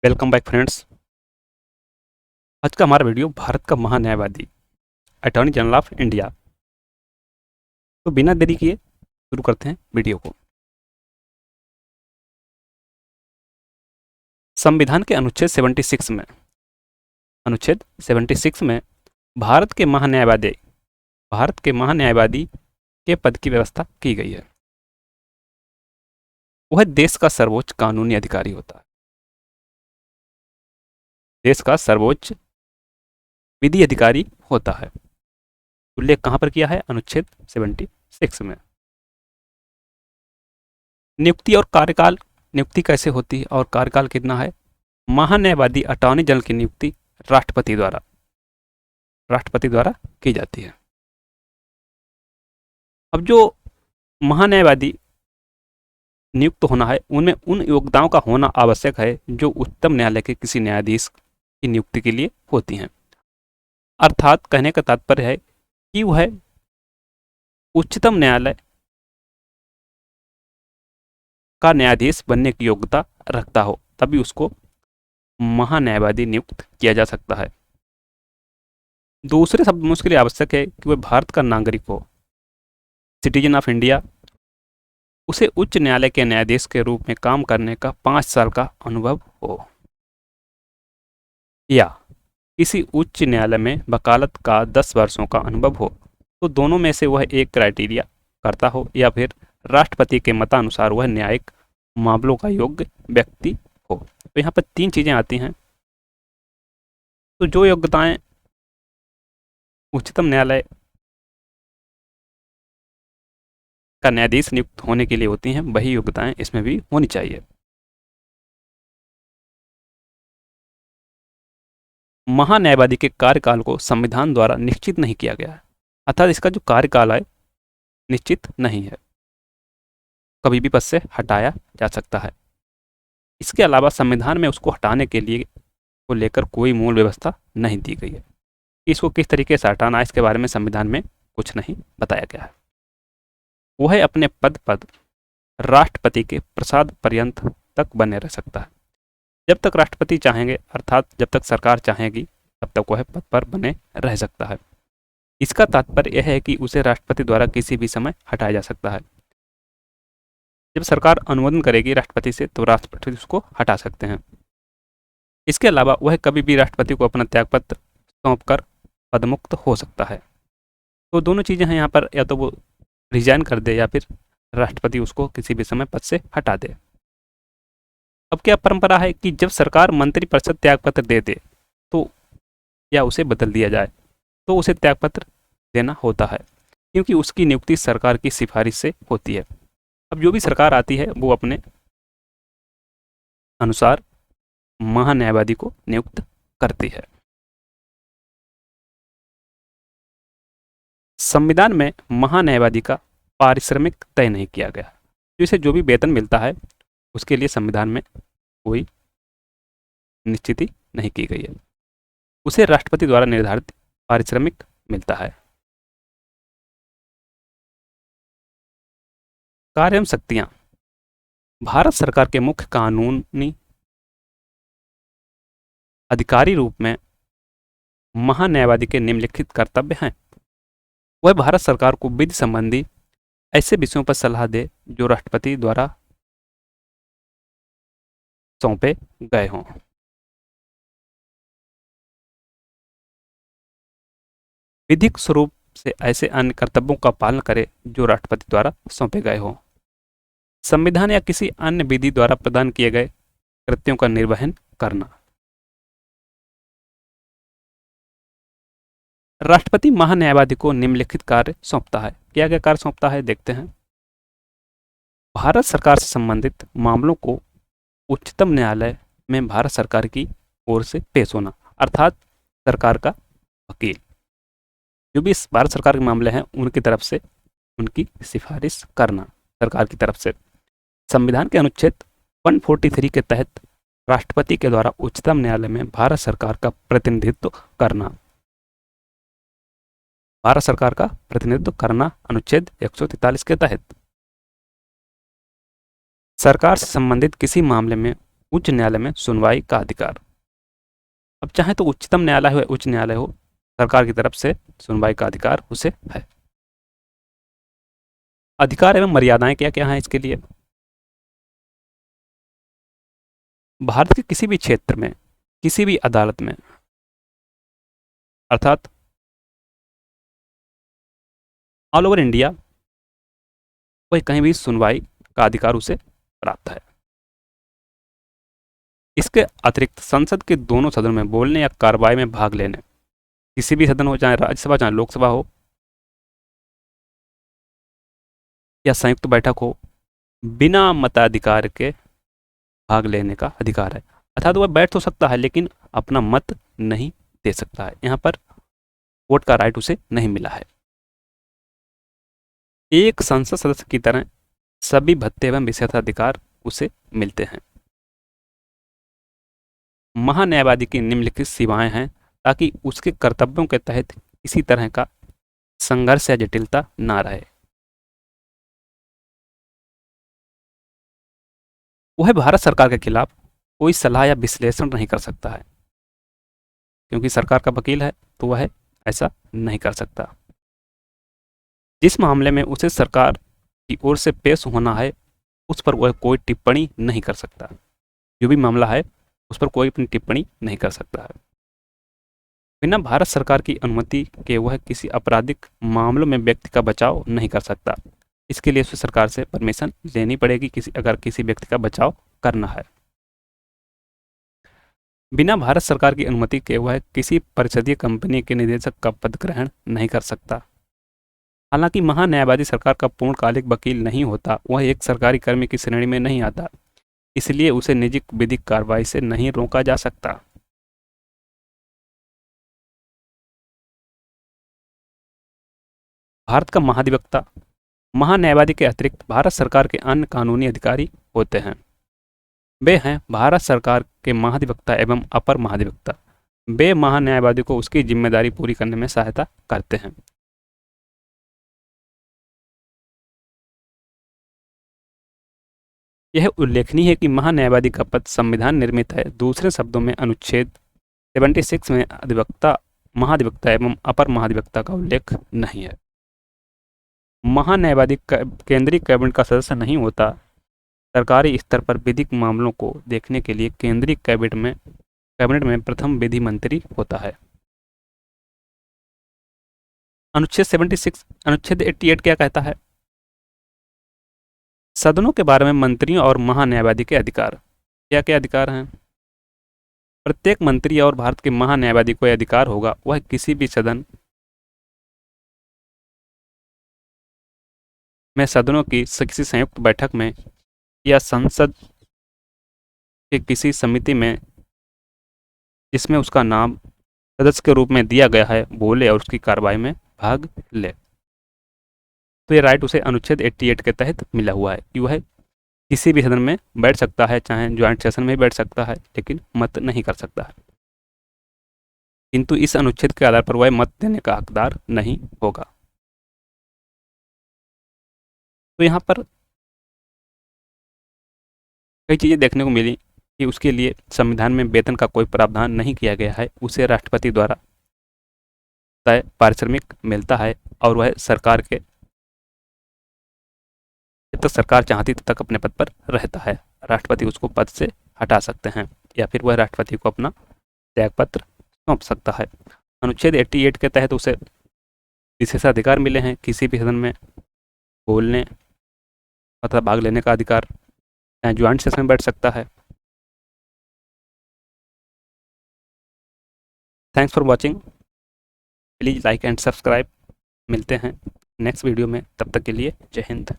Welcome back friends. आज का हमारा वीडियो भारत का महान्यायवादी अटॉर्नी जनरल ऑफ इंडिया। तो बिना देरी किए शुरू करते हैं वीडियो को। संविधान के अनुच्छेद 76 में भारत के महान्यायवादी के पद की व्यवस्था की गई है। वह देश का सर्वोच्च कानूनी अधिकारी होता है। देश का सर्वोच्च विधि अधिकारी होता है। उल्लेख कहां पर किया है? अनुच्छेद 76 में। नियुक्ति कैसे होती है और कार्यकाल कितना है? महान्यायवादी अटॉर्नी जनरल की नियुक्ति राष्ट्रपति द्वारा की जाती है। अब जो महान्यायवादी नियुक्त होना है उनमें उन योग्यताओं का होना आवश्यक है जो उच्चतम न्यायालय के किसी न्यायाधीश की नियुक्ति के लिए होती हैं। अर्थात कहने का तात्पर्य है कि वह उच्चतम न्यायालय का न्यायाधीश बनने की योग्यता रखता हो, तभी उसको महान्यायवादी नियुक्त किया जा सकता है। दूसरे शब्द में उसके लिए आवश्यक है कि वह भारत का नागरिक हो, सिटीजन ऑफ इंडिया। उसे उच्च न्यायालय के न्यायाधीश के रूप में काम करने का 5 साल का अनुभव हो, या किसी उच्च न्यायालय में वकालत का 10 वर्षों का अनुभव हो। तो दोनों में से वह एक क्राइटेरिया करता हो, या फिर राष्ट्रपति के मतानुसार वह न्यायिक मामलों का योग्य व्यक्ति हो। तो यहाँ पर 3 चीजें आती हैं। तो जो योग्यताएं उच्चतम न्यायालय का न्यायाधीश नियुक्त होने के लिए होती हैं, वही योग्यताएं इसमें भी होनी चाहिए। महान्यायवादी के कार्यकाल को संविधान द्वारा निश्चित नहीं किया गया है, अर्थात इसका जो कार्यकाल है निश्चित नहीं है, कभी भी पद से हटाया जा सकता है। इसके अलावा संविधान में उसको हटाने के लिए को लेकर कोई मूल व्यवस्था नहीं दी गई है। इसको किस तरीके से हटाना है इसके बारे में संविधान में कुछ नहीं बताया गया है। वह अपने पद पर राष्ट्रपति के प्रसाद पर्यंत तक बने रह सकता है। जब तक राष्ट्रपति चाहेंगे, अर्थात जब तक सरकार चाहेगी, तब तक वह पद पर बने रह सकता है। इसका तात्पर्य यह है कि उसे राष्ट्रपति द्वारा किसी भी समय हटाया जा सकता है। जब सरकार अनुमोदन करेगी राष्ट्रपति से, तो राष्ट्रपति उसको हटा सकते हैं। इसके अलावा वह कभी भी राष्ट्रपति को अपना त्यागपत्र सौंपकर पदमुक्त हो सकता है। तो दोनों चीजें हैं यहाँ पर, या तो वो रिजाइन कर दे या फिर राष्ट्रपति उसको किसी भी समय पद से हटा दे। अब क्या परंपरा है कि जब सरकार मंत्रिपरिषद त्यागपत्र दे दे तो या उसे बदल दिया जाए, तो उसे त्यागपत्र देना होता है, क्योंकि उसकी नियुक्ति सरकार की सिफारिश से होती है। अब जो भी सरकार आती है वो अपने अनुसार महान्यायवादी को नियुक्त करती है। संविधान में महान्यायवादी का पारिश्रमिक तय नहीं किया गया, तो इसे जो भी वेतन मिलता है उसके लिए संविधान में कोई निश्चिति नहीं की गई है। उसे राष्ट्रपति द्वारा निर्धारित पारिश्रमिक मिलता है। कार्य एवं शक्तियां। भारत सरकार के मुख्य कानूनी अधिकारी रूप में महान्यायवादी के निम्नलिखित कर्तव्य हैं। वह भारत सरकार को विधि संबंधी ऐसे विषयों पर सलाह दे जो राष्ट्रपति द्वारा सौंपे गए हों। विधिक स्वरूप से ऐसे अन्य कर्तव्यों का पालन करे जो राष्ट्रपति द्वारा सौंपे गए हों। संविधान या किसी अन्य विधि द्वारा प्रदान किए गए कृत्यों का निर्वहन करना। राष्ट्रपति महान्यायवादी को निम्नलिखित कार्य सौंपता है। क्या क्या कार्य सौंपता है देखते हैं। भारत सरकार से संबंधित मामलों को उच्चतम न्यायालय में भारत सरकार की ओर से पेश होना, अर्थात सरकार का वकील। जो भी भारत सरकार के मामले हैं उनकी तरफ से उनकी सिफारिश करना सरकार की तरफ से। संविधान के अनुच्छेद 143 के तहत राष्ट्रपति के द्वारा उच्चतम न्यायालय में भारत सरकार का प्रतिनिधित्व करना। भारत सरकार का प्रतिनिधित्व करना अनुच्छेद 143 के तहत। सरकार से संबंधित किसी मामले में उच्च न्यायालय में सुनवाई का अधिकार। अब चाहे तो उच्चतम न्यायालय हो या उच्च न्यायालय हो, सरकार की तरफ से सुनवाई का अधिकार उसे है। अधिकार एवं मर्यादाएं क्या क्या हैं इसके लिए? भारत के किसी भी क्षेत्र में किसी भी अदालत में, अर्थात ऑल ओवर इंडिया, वह कहीं भी सुनवाई का अधिकार उसे प्राप्त है। इसके अतिरिक्त संसद के दोनों सदनों में बोलने या कार्रवाई में भाग लेने, किसी भी सदन हो, चाहे राज्यसभा चाहे लोकसभा हो या संयुक्त बैठक हो, बिना मताधिकार के भाग लेने का अधिकार है। अर्थात वह बैठ तो सकता है लेकिन अपना मत नहीं दे सकता है। यहाँ पर वोट का राइट उसे नहीं मिला है। एक संसद सदस्य की तरह सभी भत्ते एवं विशेषाधिकार उसे मिलते हैं। महान्यायवादी की निम्नलिखित सीमाएं हैं ताकि उसके कर्तव्यों के तहत किसी तरह का संघर्ष या जटिलता ना रहे। वह भारत सरकार के खिलाफ कोई सलाह या विश्लेषण नहीं कर सकता है, क्योंकि सरकार का वकील है तो वह ऐसा नहीं कर सकता। जिस मामले में उसे सरकार की ओर से पेश होना है उस पर वह कोई टिप्पणी नहीं कर सकता। जो भी मामला है उस पर कोई अपनी टिप्पणी नहीं कर सकता है। बिना भारत सरकार की अनुमति के वह किसी आपराधिक मामलों में व्यक्ति का बचाव नहीं कर सकता। इसके लिए उसे सरकार से परमिशन लेनी पड़ेगी अगर किसी व्यक्ति का बचाव करना है। बिना भारत सरकार की अनुमति के वह किसी परिषदीय कंपनी के निदेशक का पद ग्रहण नहीं कर सकता। हालांकि महान्यायवादी सरकार का पूर्णकालिक वकील नहीं होता, वह एक सरकारी कर्मी की श्रेणी में नहीं आता, इसलिए उसे निजी विधिक कार्रवाई से नहीं रोका जा सकता। भारत का महाधिवक्ता महान्यायवादी के अतिरिक्त भारत सरकार के अन्य कानूनी अधिकारी होते हैं। वे हैं भारत सरकार के महाधिवक्ता एवं अपर महाधिवक्ता। वे महान्यायवादी को उसकी जिम्मेदारी पूरी करने में सहायता करते हैं। यह उल्लेखनीय है कि महान्यायवादी का पद संविधान निर्मित है। दूसरे शब्दों में अनुच्छेद 76 में अधिवक्ता, महाधिवक्ता एवं अपर महाधिवक्ता का उल्लेख नहीं है। महान्यायवादी केंद्रीय कैबिनेट का सदस्य नहीं होता। सरकारी स्तर पर विधिक मामलों को देखने के लिए केंद्रीय कैबिनेट में प्रथम विधि मंत्री होता है। अनुच्छेद 88 क्या कहता है? सदनों के बारे में मंत्रियों और महान्यायवादी के अधिकार। क्या क्या अधिकार हैं? प्रत्येक मंत्री और भारत के महान्यायवादी को यह अधिकार होगा वह किसी भी सदन में सदनों की किसी संयुक्त बैठक में या संसद के किसी समिति में जिसमें उसका नाम सदस्य के रूप में दिया गया है बोले और उसकी कार्रवाई में भाग ले। तो ये राइट उसे अनुच्छेद 88 के तहत मिला हुआ है कि वह किसी भी सदन में बैठ सकता है, चाहे ज्वाइंट सेशन में बैठ सकता है, लेकिन मत नहीं कर सकता है। किंतु इस अनुच्छेद के आधार पर वह मत देने का हकदार नहीं होगा। तो यहाँ पर कई चीज़ें देखने को मिली कि उसके लिए संविधान में वेतन का कोई प्रावधान नहीं किया गया है। उसे राष्ट्रपति द्वारा तय पारिश्रमिक मिलता है और वह सरकार के जब तक सरकार चाहती तब तक अपने पद पर रहता है। राष्ट्रपति उसको पद से हटा सकते हैं या फिर वह राष्ट्रपति को अपना त्यागपत्र सौंप सकता है। अनुच्छेद 88 के तहत उसे विशेषाधिकार मिले हैं, किसी भी सदन में बोलने तथा भाग लेने का अधिकार, या ज्वाइंट सेशन में बैठ सकता है। Thanks for watching. Please like and subscribe. मिलते हैं नेक्स्ट वीडियो में, तब तक के लिए जय हिंद।